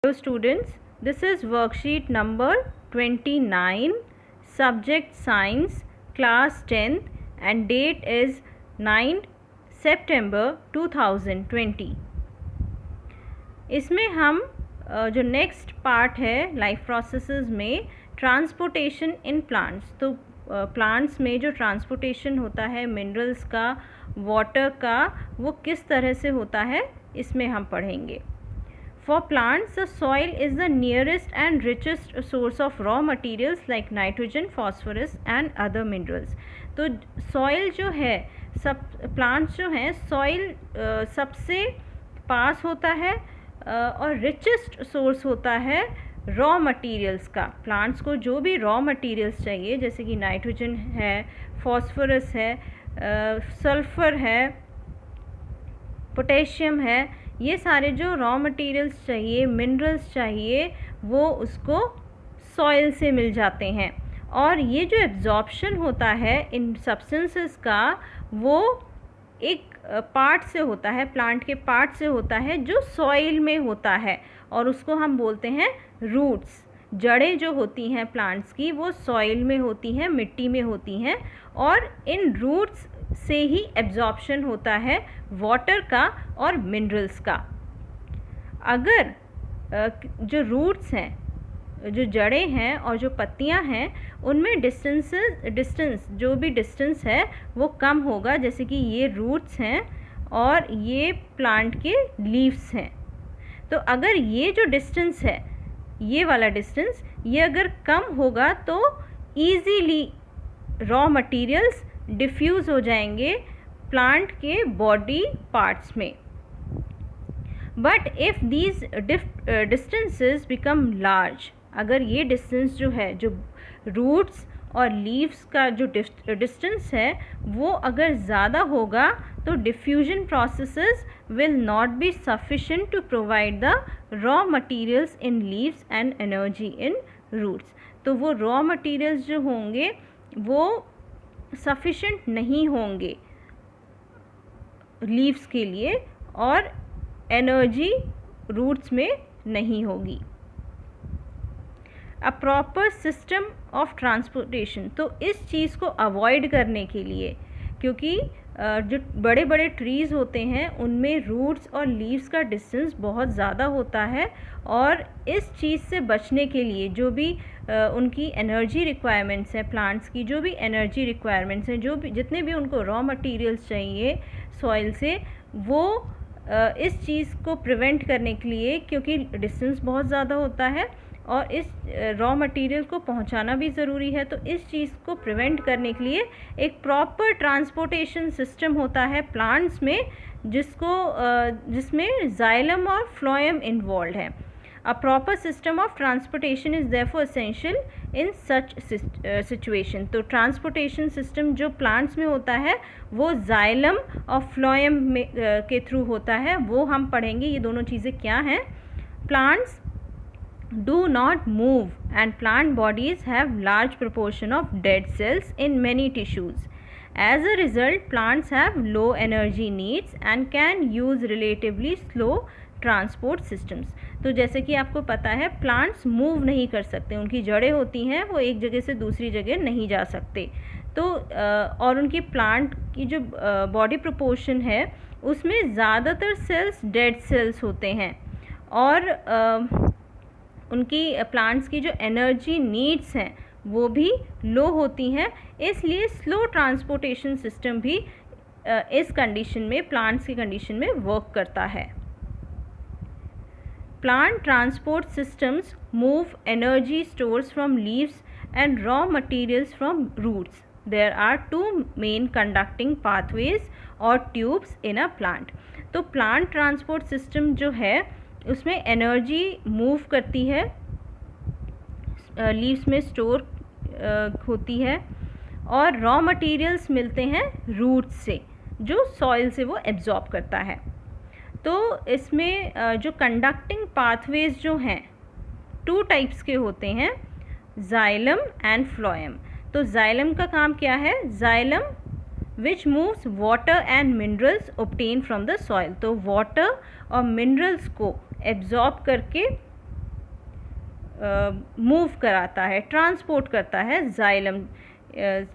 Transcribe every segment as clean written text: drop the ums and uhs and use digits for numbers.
Hello students, this is worksheet number 29, subject science, class 10th and date is 9 September 2020। इसमें हम जो next part है life processes में transportation in plants, तो plants में जो ट्रांसपोर्टेशन होता है मिनरल्स का, वाटर का, वो किस तरह से होता है इसमें हम पढ़ेंगे। For plants, the soil is the nearest and richest source of raw materials like nitrogen, phosphorus and other minerals। तो soil जो है, सब plants जो हैं soil सबसे पास होता है और richest source होता है raw materials का। plants को जो भी raw materials चाहिए जैसे कि nitrogen है, phosphorus है, sulfur है, पोटेशियम है, ये सारे जो रॉ मटेरियल्स चाहिए, मिनरल्स चाहिए, वो उसको सॉइल से मिल जाते हैं। और ये जो एब्जॉर्प्शन होता है इन सब्सटेंसेस का, वो एक पार्ट से होता है, प्लांट के पार्ट से होता है जो सॉइल में होता है और उसको हम बोलते हैं रूट्स। जड़ें जो होती हैं प्लांट्स की वो सॉइल में होती हैं, मिट्टी में होती हैं और इन रूट्स से ही एब्जॉर्प्शन होता है वाटर का और मिनरल्स का। अगर जो रूट्स हैं, जो जड़ें हैं और जो पत्तियां हैं, उनमें डिस्टेंस जो भी डिस्टेंस है वो कम होगा, जैसे कि ये रूट्स हैं और ये प्लांट के लीव्स हैं। तो अगर ये जो डिस्टेंस है, ये वाला डिस्टेंस, ये अगर कम होगा तो ईजीली रॉ मटेरियल्स डिफ्यूज़ हो जाएंगे प्लांट के बॉडी पार्ट्स में। But if these distances become large, अगर ये डिस्टेंस जो है, जो रूट्स और लीव्स का जो डिस्टेंस है वो अगर ज़्यादा होगा तो diffusion processes will not be sufficient to provide the raw materials in leaves and energy in roots. तो वो रॉ मटेरियल्स जो होंगे वो सफिशिएंट नहीं होंगे लीव्स के लिए और एनर्जी रूट्स में नहीं होगी। A proper system of transportation, तो इस चीज़ को अवॉइड करने के लिए, क्योंकि जो बड़े बड़े ट्रीज़ होते हैं उनमें रूट्स और लीव्स का डिस्टेंस बहुत ज़्यादा होता है और इस चीज़ से बचने के लिए जो भी उनकी एनर्जी रिक्वायरमेंट्स हैं, प्लांट्स की जो भी एनर्जी रिक्वायरमेंट्स हैं, जो भी जितने भी उनको रॉ मटेरियल्स चाहिए सॉइल से, वो इस चीज़ को प्रिवेंट करने के लिए, क्योंकि डिस्टेंस बहुत ज़्यादा होता है और इस रॉ मटेरियल को पहुंचाना भी ज़रूरी है, तो इस चीज़ को प्रिवेंट करने के लिए एक प्रॉपर ट्रांसपोर्टेशन सिस्टम होता है प्लांट्स में, जिसमें जाइलम और फ्लोएम इन्वॉल्व है। A proper system of transportation is therefore essential in such situation. तो ट्रांसपोर्टेशन सिस्टम जो प्लांट्स में होता है वो जाइलम और फ्लोएम में के थ्रू होता है, वो हम पढ़ेंगे। ये दोनों चीज़ें क्या हैं? Plants do not move and plant bodies have large proportion of dead cells in many tissues. As a result, plants have low energy needs and can use relatively slow transport systems. तो जैसे कि आपको पता है plants move नहीं कर सकते, उनकी जड़ें होती हैं, वो एक जगह से दूसरी जगह नहीं जा सकते। तो और उनकी प्लांट की जो बॉडी प्रोपोर्शन है उसमें ज़्यादातर सेल्स डेड सेल्स होते हैं और उनकी प्लांट्स की जो एनर्जी नीड्स हैं वो भी लो होती हैं, इसलिए स्लो ट्रांसपोर्टेशन सिस्टम भी इस कंडीशन में, प्लांट्स की कंडीशन में वर्क करता है। Plant transport systems move energy stores from leaves and raw materials from roots. There are two main conducting pathways or tubes in a plant. तो plant transport system जो है उसमें energy move करती है, leaves में store होती है और रॉ मटेरियल्स मिलते हैं रूट्स से, जो सॉइल से वो एब्जॉर्ब करता है। तो इसमें जो कंडक्टिंग पाथवेज जो हैं 2 टाइप्स के होते हैं, जाइलम एंड फ्लोएम। तो जाइलम का काम क्या है? Xylem which moves water and minerals obtained from the soil। तो water और minerals को absorb करके मूव कराता है, ट्रांसपोर्ट करता है जाइलम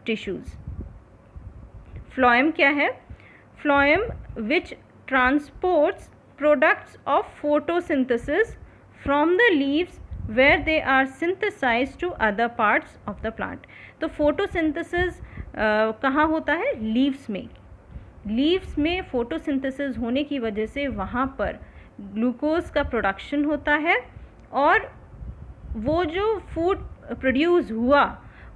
टिश्यूज़। फ्लोएम क्या है? Phloem which transports products of photosynthesis from the leaves where they are synthesized to other parts of the plant। तो फोटोसिंथेसिस कहाँ होता है? लीव्स में। लीव्स में फोटोसिंथेसिस होने की वजह से वहाँ पर ग्लूकोज का प्रोडक्शन होता है और वो जो फूड प्रोड्यूस हुआ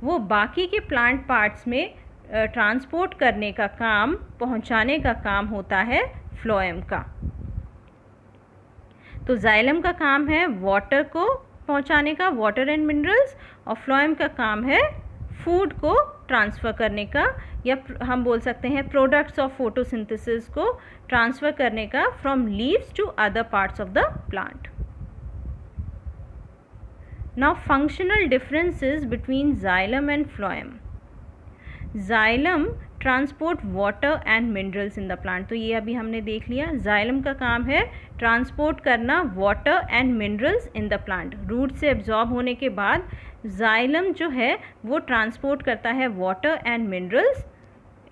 वो बाकी के प्लांट पार्ट्स में ट्रांसपोर्ट करने का काम, पहुँचाने का काम होता है फ्लोएम का। तो जाइलम का काम है वाटर को पहुंचाने का, वाटर एंड मिनरल्स, और फ्लोएम का काम है फूड को ट्रांसफ़र करने का, या हम बोल सकते हैं प्रोडक्ट्स ऑफ फोटोसिंथेसिस को ट्रांसफ़र करने का from leaves to other parts of the plant. Now functional differences between xylem and phloem. Xylem transport water and minerals in the plant. तो ये अभी हमने देख लिया, जाइलम का काम है ट्रांसपोर्ट करना water and minerals in the plant. Root से एब्जॉर्ब होने के बाद जाइलम जो है वो ट्रांसपोर्ट करता है water and minerals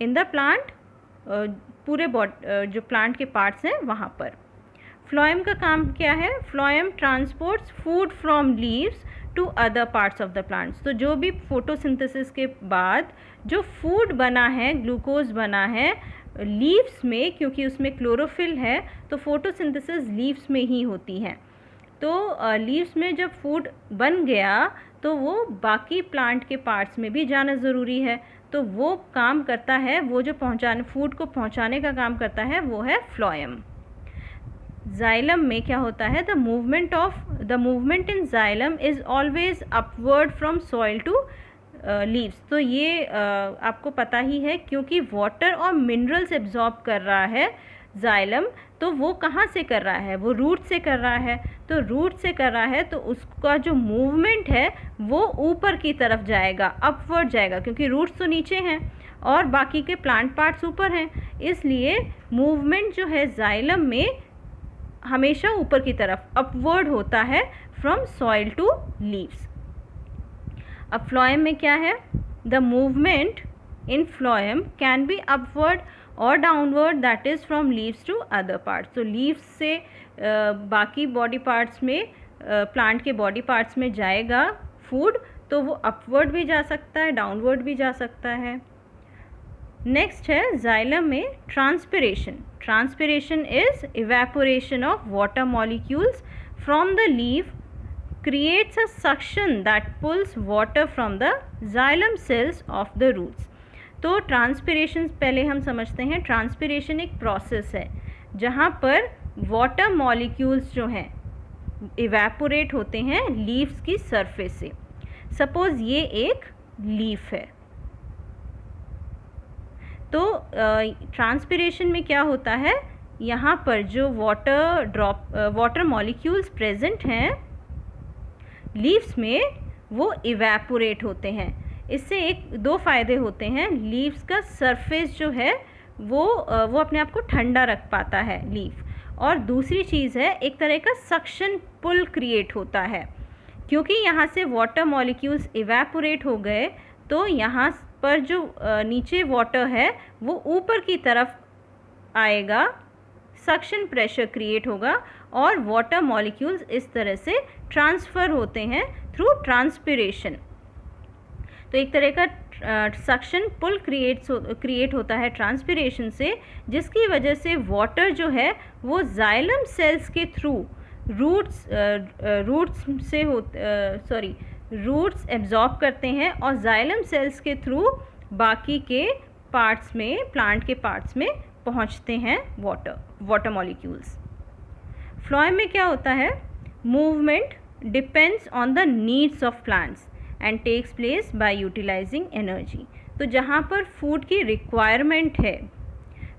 in the plant, पूरे जो प्लांट के पार्ट्स हैं वहाँ पर। फ्लोएम का काम क्या है? Phloem transports food from leaves to other parts of the plants. तो जो भी फोटोसिंथेसिस के बाद जो फूड बना है, ग्लूकोज बना है लीव्स में, क्योंकि उसमें क्लोरोफिल है तो फोटोसिंथेसिस लीव्स में ही होती है। तो लीव्स में जब फूड बन गया तो वो बाकी प्लांट के पार्ट्स में भी जाना ज़रूरी है, तो वो काम करता है, वो जो फूड को पहुंचाने का काम करता है वो है फ्लोएम। जाइलम में क्या होता है? The movement in xylem is always upward from soil to leaves. तो ये आपको पता ही है, क्योंकि वाटर और मिनरल्स एब्जॉर्ब कर रहा है जाइलम, तो वो कहाँ से कर रहा है? वो रूट से कर रहा है। तो रूट से कर रहा है तो उसका जो मूवमेंट है वो ऊपर की तरफ जाएगा, अपवर्ड जाएगा, क्योंकि रूट्स तो नीचे हैं और बाकी के प्लांट पार्ट्स ऊपर हैं, इसलिए मूवमेंट जो है जाइलम में हमेशा ऊपर की तरफ अपवर्ड होता है फ्रॉम सॉइल टू लीव्स। अब फ्लोएम में क्या है? The movement in phloem can be upward और downward, that is from leaves to other parts. तो लीव्स से बाकी बॉडी पार्ट्स में, प्लांट के बॉडी पार्ट्स में जाएगा फूड, तो वो अपवर्ड भी जा सकता है, डाउनवर्ड भी जा सकता है। नेक्स्ट है जाइलम में transpiration. Transpiration is evaporation of water molecules from the leaf creates a suction that pulls water from the xylem cells of the roots। तो ट्रांसपिरेशन पहले हम समझते हैं। ट्रांसपिरेशन एक प्रोसेस है जहाँ पर वाटर मॉलिक्यूल्स जो हैं इवेपोरेट होते हैं लीव्स की सरफेस से। सपोज़ ये एक लीफ है, तो ट्रांसपिरेशन में क्या होता है? यहाँ पर जो वाटर मॉलिक्यूल्स प्रेजेंट हैं लीव्स में वो इवेपोरेट होते हैं। इससे दो फ़ायदे होते हैं। लीव्स का सरफेस जो है वो अपने आप को ठंडा रख पाता है लीफ, और दूसरी चीज़ है एक तरह का सक्शन पुल क्रिएट होता है, क्योंकि यहाँ से वाटर मॉलिक्यूल्स इवेपोरेट हो गए तो यहाँ पर जो नीचे वाटर है वो ऊपर की तरफ आएगा, सक्शन प्रेशर क्रिएट होगा और वाटर मॉलिक्यूल्स इस तरह से ट्रांसफ़र होते हैं थ्रू ट्रांसपिरेशन। तो एक तरह का सक्शन पुल क्रिएट होता है ट्रांसपिरेशन से, जिसकी वजह से वाटर जो है वो जाइलम सेल्स के थ्रू रूट्स एब्जॉर्ब करते हैं और जाइलम सेल्स के थ्रू बाकी के पार्ट्स में, प्लांट के पार्ट्स में पहुंचते हैं वाटर मॉलिक्यूल्स। फ्लोएम में क्या होता है? Movement depends on the needs of plants and takes place by utilising energy. तो जहाँ पर फूड की रिक्वायरमेंट है,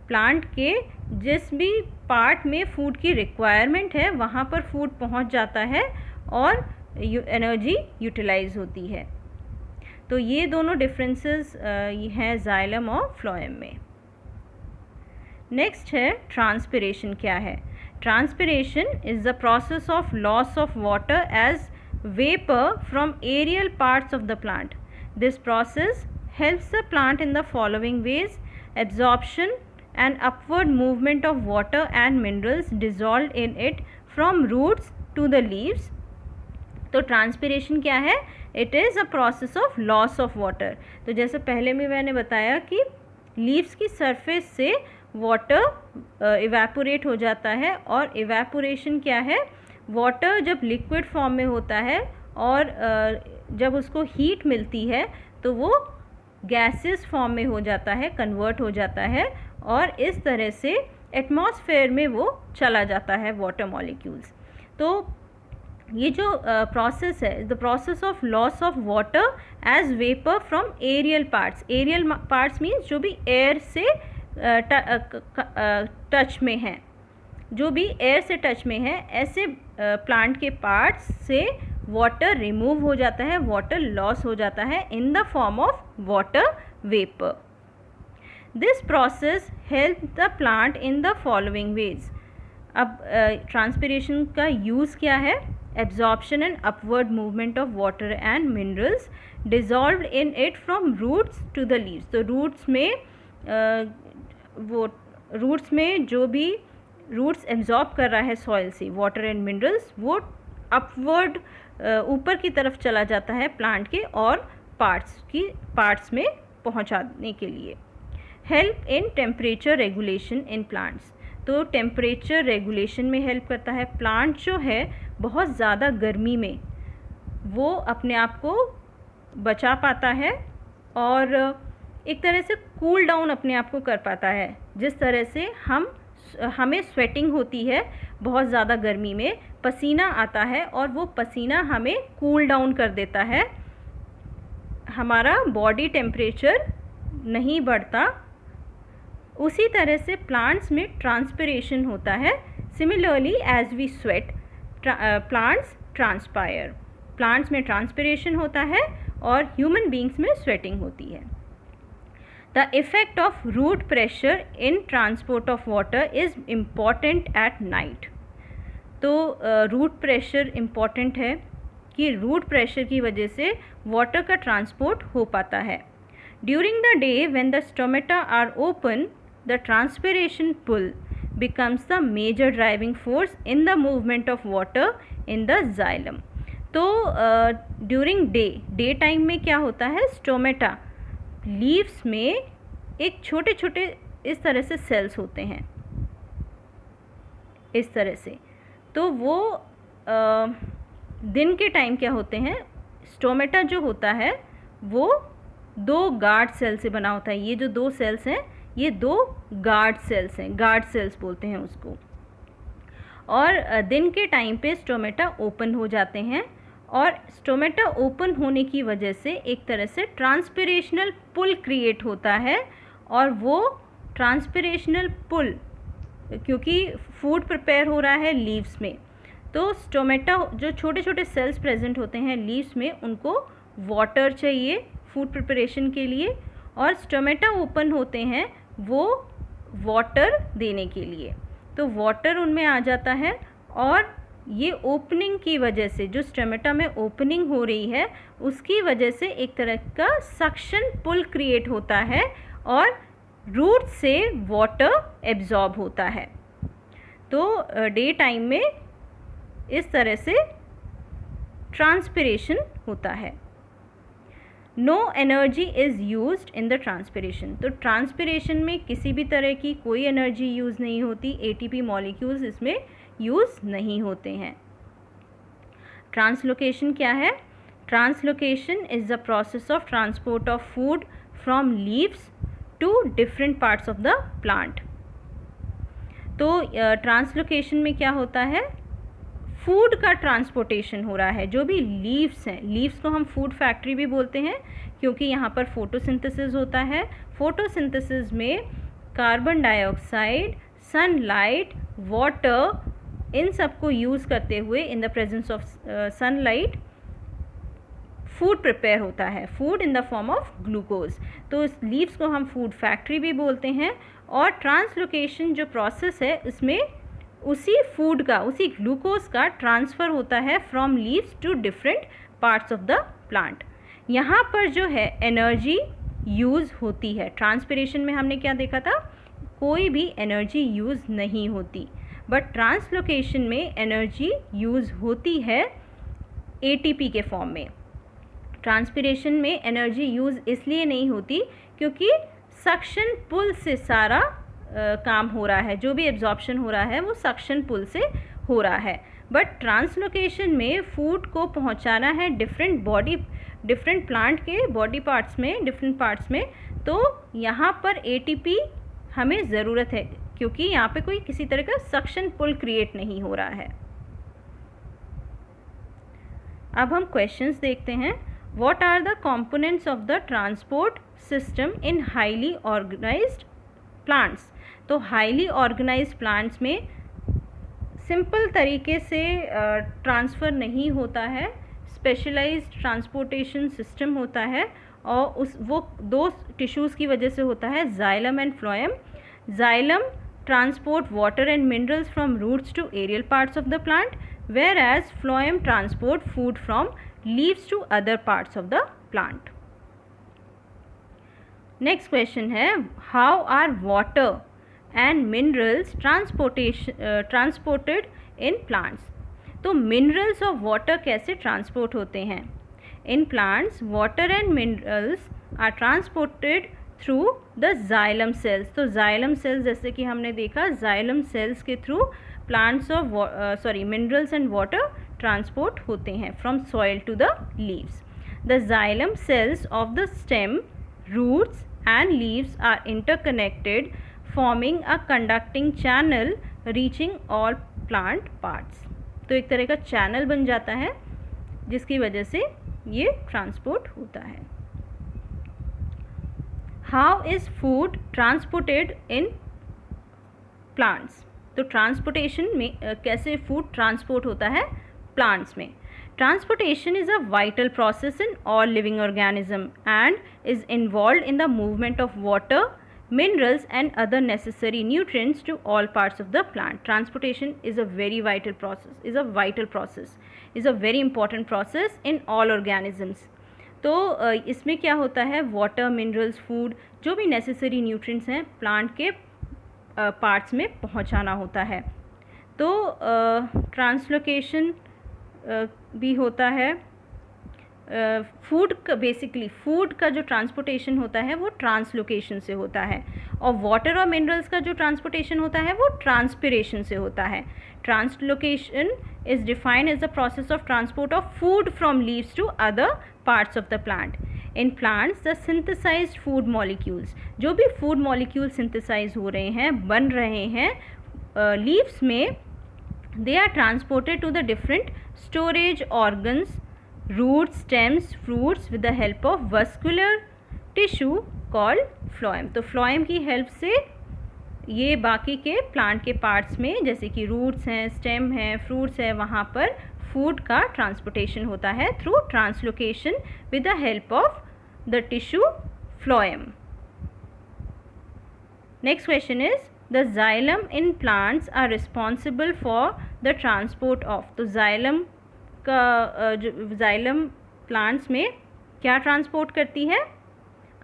प्लांट के जिस भी पार्ट में फूड की रिक्वायरमेंट है वहाँ पर फूड पहुँच जाता है और एनर्जी यूटिलाइज होती है। तो ये दोनों डिफरेंसेस हैं जाइलम और फ्लोएम में। नेक्स्ट है ट्रांसपिरेशन। क्या है? Transpiration is the process of loss of water as vapor from aerial parts of the plant. This process helps the plant in the following ways: absorption and upward movement of water and minerals dissolved in it from roots to the leaves. तो transpiration क्या है? It is a process of loss of water. तो जैसे पहले में मैंने बताया कि लीव्स की सरफेस से वाटर इवेपोरेट हो जाता है, और इवेपोरेशन क्या है? वाटर जब लिक्विड फॉर्म में होता है और जब उसको हीट मिलती है तो वो गैसेस फॉर्म में हो जाता है, कन्वर्ट हो जाता है, और इस तरह से एटमॉस्फेयर में वो चला जाता है वाटर मॉलिक्यूल्स. तो ये जो प्रोसेस है, the process of loss of water as vapour from aerial parts. Aerial parts means जो भी एयर से टच में हैं, जो भी एयर से टच में है, ऐसे प्लांट के पार्ट्स से वाटर रिमूव हो जाता है, वाटर लॉस हो जाता है in the form of water vapour. This process help the plant in the following ways. अब ट्रांसपिरेशन का यूज़ क्या है? Absorption and upward movement of water and minerals dissolved in it from roots to the leaves. तो roots में जो भी roots absorb कर रहा है सॉइल से वाटर एंड मिनरल्स, वो अपवर्ड ऊपर की तरफ चला जाता है प्लांट के और पार्ट्स में पहुंचाने के लिए. Help in temperature regulation in plants. तो टेम्परेचर रेगुलेशन में हेल्प करता है. प्लांट जो है बहुत ज़्यादा गर्मी में वो अपने आप को बचा पाता है और एक तरह से कूल डाउन अपने आप को कर पाता है. जिस तरह से हमें स्वेटिंग होती है बहुत ज़्यादा गर्मी में, पसीना आता है और वो पसीना हमें कूल डाउन कर देता है, हमारा बॉडी टेम्परेचर नहीं बढ़ता. उसी तरह से प्लांट्स में ट्रांसपिरेशन होता है. Similarly as we sweat, plants transpire. Plants में ट्रांसपिरेशन होता है और ह्यूमन बींग्स में स्वेटिंग होती है. The effect of root pressure in transport of water is important at night. तो रूट प्रेशर इम्पॉर्टेंट है कि रूट प्रेशर की वजह से वाटर का ट्रांसपोर्ट हो पाता है. During the day when the stomata are open, the transpiration pull becomes the major driving force in the movement of water in the xylem. तो ड्यूरिंग डे टाइम में क्या होता है? स्टोमेटा लीव्स में एक छोटे छोटे इस तरह से सेल्स होते हैं, इस तरह से. तो वो दिन के टाइम क्या होते हैं? स्टोमेटा जो होता है वो 2 गार्ड सेल से बना होता है. ये जो 2 सेल्स हैं ये 2 गार्ड सेल्स हैं, गार्ड सेल्स बोलते हैं उसको. और दिन के टाइम पे स्टोमेटा ओपन हो जाते हैं और स्टोमेटा ओपन होने की वजह से एक तरह से ट्रांसपिरेशनल पुल क्रिएट होता है. और वो ट्रांसपिरेशनल पुल, क्योंकि फूड प्रिपेयर हो रहा है लीव्स में, तो स्टोमेटा जो छोटे छोटे सेल्स प्रेजेंट होते हैं लीव्स में, उनको वाटर चाहिए फूड प्रिपरेशन के लिए, और स्टोमेटा ओपन होते हैं वो वाटर देने के लिए. तो वाटर उनमें आ जाता है और ये ओपनिंग की वजह से, जो स्टोमेटा में ओपनिंग हो रही है उसकी वजह से एक तरह का सक्शन पुल क्रिएट होता है और रूट से वाटर एब्जॉर्ब होता है. तो डे टाइम में इस तरह से ट्रांसपिरेशन होता है. No energy is used in the transpiration. तो ट्रांसपिरेशन में किसी भी तरह की कोई एनर्जी यूज़ नहीं होती. एटीपी मॉलिक्यूल्स इसमें यूज़ नहीं होते हैं. ट्रांसलोकेशन क्या है? Translocation is the process of transport of food from leaves to different parts of the plant. तो ट्रांसलोकेशन में क्या होता है? फूड का ट्रांसपोर्टेशन हो रहा है. जो भी लीव्स हैं, लीव्स को हम फूड फैक्ट्री भी बोलते हैं क्योंकि यहाँ पर फोटोसिंथेसिस होता है. फोटोसिंथेसिस में कार्बन डाइऑक्साइड, सनलाइट, वाटर, इन सब को यूज़ करते हुए in the presence of sunlight food prepare होता है, food in the form of glucose. तो इस लीव्स को हम फूड फैक्ट्री भी बोलते हैं. और ट्रांसलोकेशन जो प्रोसेस है इसमें उसी फूड का, उसी ग्लूकोज का ट्रांसफ़र होता है from leaves to different parts of the plant. यहाँ पर जो है एनर्जी यूज़ होती है। ट्रांसपिरेशन में हमने क्या देखा था, कोई भी एनर्जी यूज़ नहीं होती, बट ट्रांसलोकेशन में एनर्जी यूज़ होती है एटीपी के फॉर्म में। ट्रांसपिरेशन में एनर्जी यूज़ इसलिए नहीं होती क्योंकि सक्शन पुल से सारा काम हो रहा है, जो भी एब्जॉर्प्शन हो रहा है वो सक्शन पुल से हो रहा है। बट ट्रांसलोकेशन में फूड को पहुंचाना है डिफरेंट प्लांट के बॉडी पार्ट्स में, डिफरेंट पार्ट्स में, तो यहाँ पर एटीपी हमें ज़रूरत है क्योंकि यहाँ पे कोई किसी तरह का सक्शन पुल क्रिएट नहीं हो रहा है। अब हम क्वेश्चंस देखते हैं। What are the components of the transport system in highly organised plants. तो हाईली ऑर्गेनाइज्ड प्लांट्स में सिंपल तरीके से ट्रांसफ़र नहीं होता है, स्पेशलाइज्ड ट्रांसपोर्टेशन सिस्टम होता है और वो दो टिश्यूज़ की वजह से होता है, xylem and phloem. Xylem transport water and minerals from roots to aerial parts of the plant, whereas phloem transport food from leaves to other parts of the plant. Next question है, how are water and minerals transported in plants? तो minerals और water कैसे transport होते हैं? In plants, water and minerals are transported through the xylem cells. तो xylem cells जैसे कि हमने देखा, जाइलम सेल्स के through plants of minerals and water transport होते हैं from soil to the leaves. The xylem cells of the stem, roots and leaves are interconnected forming a conducting channel reaching all plant parts. तो एक तरह का channel बन जाता है जिसकी वजह से ये ट्रांसपोर्ट होता है। How is food transported in plants. तो ट्रांसपोर्टेशन में कैसे फूड ट्रांसपोर्ट होता है प्लांट्स में। Transportation is a vital process in all living organism and is involve in the movement of water, minerals and other necessary nutrients to all parts of the plant. Transportation is a very vital process, is a very important process in all organisms. तो इसमें क्या होता है, water, minerals, food, जो भी necessary nutrients हैं plant के parts में पहुंचाना होता है। तो ट्रांसलोकेशन भी होता है। फूड का बेसिकली फूड का जो ट्रांसपोर्टेशन होता है वो ट्रांसलोकेशन से होता है, और वाटर और मिनरल्स का जो ट्रांसपोर्टेशन होता है वो ट्रांसपिरेशन से होता है। Translocation is defined as the process of transport of food from leaves to other parts of the plant. In plants the synthesised food molecules, जो भी फूड मॉलिक्यूल सिंथेसाइज हो रहे हैं, बन रहे हैं लीव्स में, they are transported to the different storage organs, roots, stems, fruits with the help of vascular tissue called phloem. तो phloem की हेल्प से ये बाकी के प्लांट के पार्ट्स में, जैसे कि रूट्स हैं, स्टेम है, फ्रूट्स है, वहाँ पर फूड का ट्रांसपोर्टेशन होता है through translocation with the help of the tissue phloem. Next question is, the xylem in plants are responsible for the transport of. तो xylem का xylem plants में क्या ट्रांसपोर्ट करती है,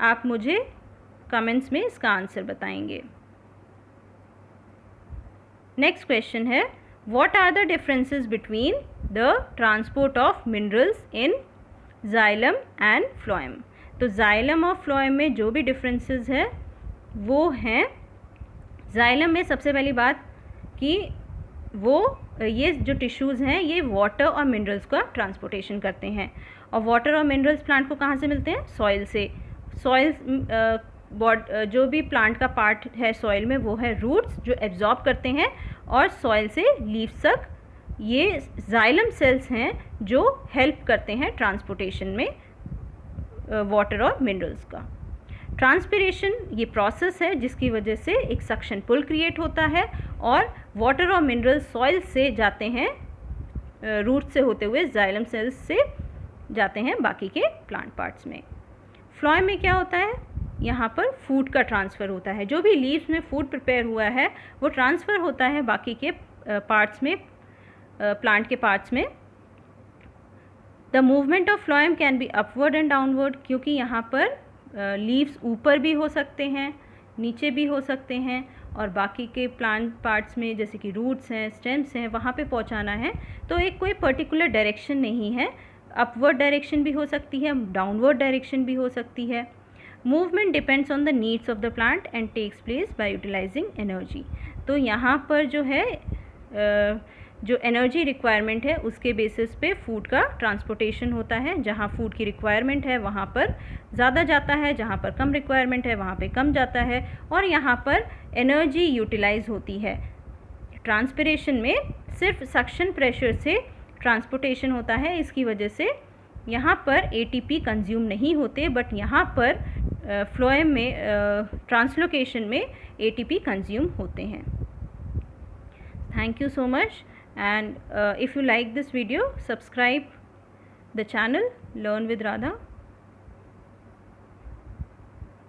आप मुझे कमेंट्स में इसका आंसर बताएंगे। नेक्स्ट क्वेश्चन है, what are the differences between the transport of minerals in xylem and phloem? तो xylem और phloem में जो भी डिफरेंसेस है वो हैं, जाइलम में सबसे पहली बात कि वो ये जो टिश्यूज़ हैं ये वाटर और मिनरल्स का ट्रांसपोर्टेशन करते हैं, और वाटर और मिनरल्स प्लांट को कहाँ से मिलते हैं, सॉइल से। सॉइल जो भी प्लांट का पार्ट है सॉइल में वो है रूट्स, जो एब्जॉर्ब करते हैं, और सॉइल से लीव्स तक ये जाइलम सेल्स हैं जो हेल्प करते हैं ट्रांसपोर्टेशन में वाटर और मिनरल्स का। ट्रांसपिरेशन ये प्रोसेस है जिसकी वजह से एक सक्शन पुल क्रिएट होता है और वाटर और मिनरल सॉइल से जाते हैं, रूट से होते हुए जाइलम सेल्स से जाते हैं बाकी के प्लांट पार्ट्स में। फ्लोएम में क्या होता है, यहाँ पर फूड का ट्रांसफ़र होता है, जो भी लीव्स में फूड प्रिपेयर हुआ है वो ट्रांसफ़र होता है बाकी के पार्ट्स में, प्लांट के पार्ट्स में। The movement of phloem can be upward and downward, क्योंकि यहाँ पर लीव्स ऊपर भी हो सकते हैं, नीचे भी हो सकते हैं, और बाकी के प्लांट पार्ट्स में जैसे कि रूट्स हैं, स्टेम्स हैं, वहाँ पे पहुँचाना है। तो एक कोई पर्टिकुलर डायरेक्शन नहीं है, अपवर्ड डायरेक्शन भी हो सकती है, डाउनवर्ड डायरेक्शन भी हो सकती है। Movement depends on the needs of the plant and takes place by utilising energy. तो यहाँ पर जो है जो एनर्जी रिक्वायरमेंट है उसके बेसिस पे फूड का ट्रांसपोर्टेशन होता है। जहाँ फूड की रिक्वायरमेंट है वहाँ पर ज़्यादा जाता है, जहाँ पर कम रिक्वायरमेंट है वहाँ पे कम जाता है, और यहाँ पर एनर्जी यूटिलाइज होती है। ट्रांसपिरेशन में सिर्फ सक्शन प्रेशर से ट्रांसपोर्टेशन होता है, इसकी वजह से यहाँ पर एटीपी कंज्यूम नहीं होते, बट यहाँ पर फ्लोएम में ट्रांसलोकेशन में एटीपी कंज्यूम होते हैं। Thank you so much, and if you like this video, subscribe the channel Learn with Radha.